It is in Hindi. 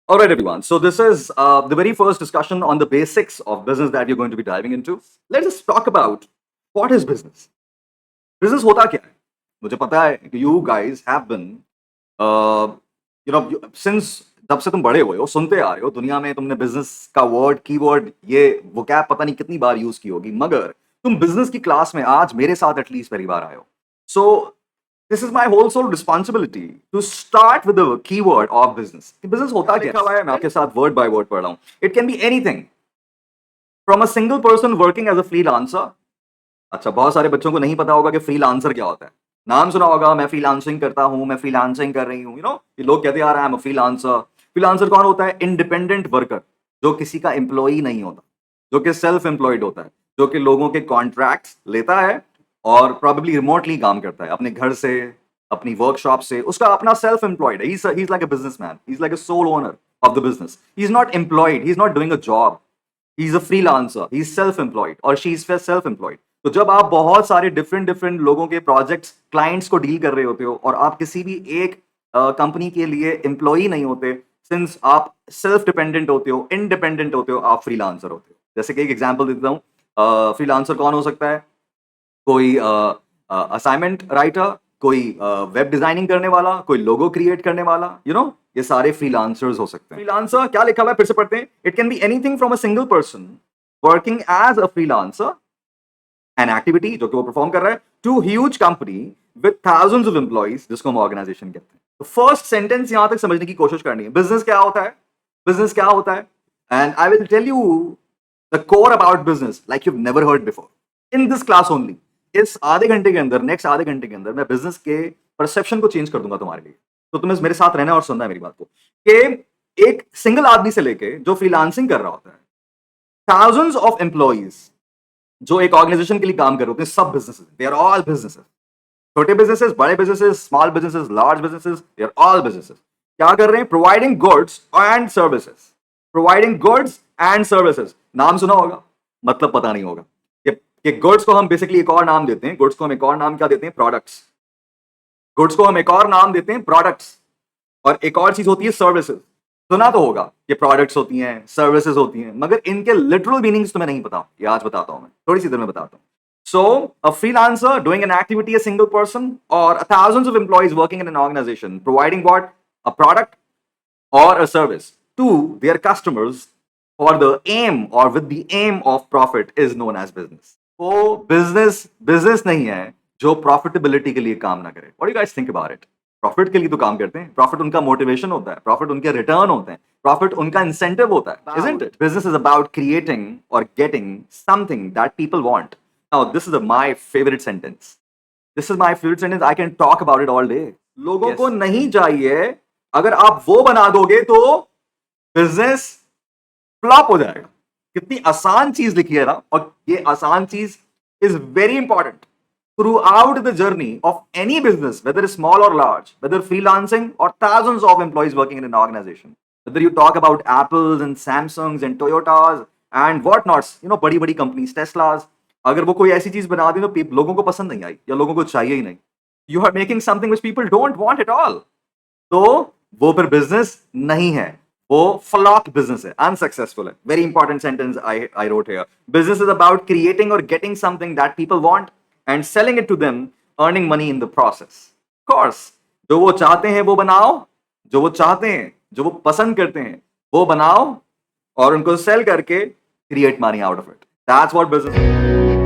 All right, everyone. So this is the very first discussion on the basics of business that you're going to be diving into. Let's just talk about what is business. Business होता क्या है? मुझे पता है कि you guys have been, since जब से तुम बड़े हुए हो सुनते आ रहे हो दुनिया में तुमने बिजनेस का वर्ड कीवर्ड ये वोकैब पता नहीं कितनी बार यूज की होगी मगर तुम बिजनेस की क्लास में आज मेरे साथ एटलीस्ट पहली बार आए हो. So this is my whole sole responsibility to start with the keyword of business. Business होता क्या लिखा हुआ है मैं आपके साथ वर्ड बाय वर्ड पढ़ रहा हूँ. It can be anything from a single person working as a freelancer. अच्छा, बहुत सारे बच्चों को नहीं पता होगा कि फ्रीलांसर क्या होता है. नाम सुना होगा, मैं फ्रीलांसिंग करता हूँ, मैं फ्रीलांसिंग कर रही हूँ. ये लोग कहते आ रहा है फ्रीलांसर. फ्रीलांसर कौन होता है? इंडिपेंडेंट वर्कर, जो किसी का एम्प्लॉई नहीं होता, जो कि सेल्फ एम्प्लॉयड होता है, जो कि लोगों के कॉन्ट्रैक्ट्स लेता है और प्रॉब्ली रिमोटली काम करता है अपने घर से, अपनी वर्कशॉप से. उसका अपना सेल्फ एम्प्लॉयड है. He is like a businessman, he is like a sole owner of the business. He is not employed, he is not doing a job. He is a freelancer, he is self employed और शी इज सेल्फ एम्प्लॉयड. तो जब आप बहुत सारे डिफरेंट लोगों के प्रोजेक्ट्स, क्लाइंट्स को डील कर रहे होते हो और आप किसी भी एक कंपनी के लिए एम्प्लॉई नहीं होते, सिंस आप सेल्फ डिपेंडेंट होते हो, इंडिपेंडेंट होते हो, आप फ्रीलांसर होते हो. जैसे कि एक एग्जांपल देता हूँ. फ्रीलांसर कौन हो सकता है? कोई असाइनमेंट राइटर, कोई वेब डिजाइनिंग करने वाला, कोई लोगो क्रिएट करने वाला. ये सारे फ्रीलांसर्स हो सकते हैं. फ्रीलांसर क्या लिखा हुआ है फिर से पढ़ते हैं. It can be anything from a single person working as a freelancer, an activity जो कि वो परफॉर्म कर रहा है, to huge company with thousands of employees, जिसको हम ऑर्गेनाइजेशन कहते हैं. तो फर्स्ट सेंटेंस यहां तक समझने की कोशिश करनी है. बिजनेस क्या होता है? बिजनेस क्या होता है? And I will tell you the core about business like you never heard before in this class only. इस आधे घंटे के अंदर, नेक्स्ट आधे घंटे के अंदर मैं बिजनेस के परसेप्शन को चेंज कर दूंगा तुम्हारे लिए. तो तुम्हें मेरे साथ रहना और सुनना है मेरी बात को. कि एक सिंगल आदमी से लेके जो फ्रीलांसिंग कर रहा होता है, थाउजेंड्स ऑफ एम्प्लॉइज जो एक ऑर्गेनाइजेशन के लिए काम कर रहे होते हैं, सब businesses, they are all businesses. छोटे बिजनेसेस, बड़े businesses, small businesses, large businesses, they are all businesses. क्या कर रहे हैं? Providing goods and services. Providing goods and services. नाम सुना होगा, मतलब पता नहीं होगा. कि गुड्स को हम बेसिकली एक और नाम देते हैं. गुड्स को हम एक और नाम क्या देते हैं? प्रोडक्ट्स. गुड्स को हम एक और नाम देते हैं प्रोडक्ट्स. और एक और चीज होती है सर्विसेज. सुना तो होगा कि प्रोडक्ट्स होती हैं, सर्विसेज होती हैं, मगर इनके लिटरल मीनिंग्स तुम्हें नहीं पता. ये आज बताता हूं मैं, थोड़ी सी देर में बताता हूं. So, a freelancer doing an activity, a single person, or a thousands of employees working in an organization, providing what? A product or a service to their customers for the aim or with the aim of profit is known as business. वो business नहीं है जो profitability के लिए काम ना करे. What do you guys think about it? Profit के लिए तो काम करते हैं. प्रॉफिट उनका मोटिवेशन होता है, प्रॉफिट उनके रिटर्न होते हैं, प्रॉफिट उनका इंसेंटिव होता है. Isn't it? Business is about creating or getting something that people want. Now, this is my favorite sentence. This is my favorite sentence. I can talk about it all day. लोगों को नहीं चाहिए. अगर आप वो बना दोगे तो बिजनेस फ्लॉप हो जाएगा. कितनी आसान चीज लिखी है ना. और ये आसान चीज is very important throughout the journey of any business, whether it's small or large, whether freelancing or thousands of employees working in an organization. Whether you talk about Apples and Samsungs and Toyotas and whatnots, बड़ी बड़ी कंपनीज, टेस्लास, अगर वो कोई ऐसी चीज बना दे तो लोगों को पसंद नहीं आई या लोगों को चाहिए ही नहीं, you are making something which people don't want at all, तो वो फिर बिजनेस नहीं है, वो फ्लॉप बिजनेस है, अनसक्सेसफुल है. Very important sentence I wrote here. Business is about creating और getting something that people want and selling it to them, earning money in the process. Of course, जो वो चाहते हैं वो बनाओ, जो वो चाहते हैं, जो वो पसंद करते हैं वो बनाओ और उनको सेल करके create money out of it. That's what business is.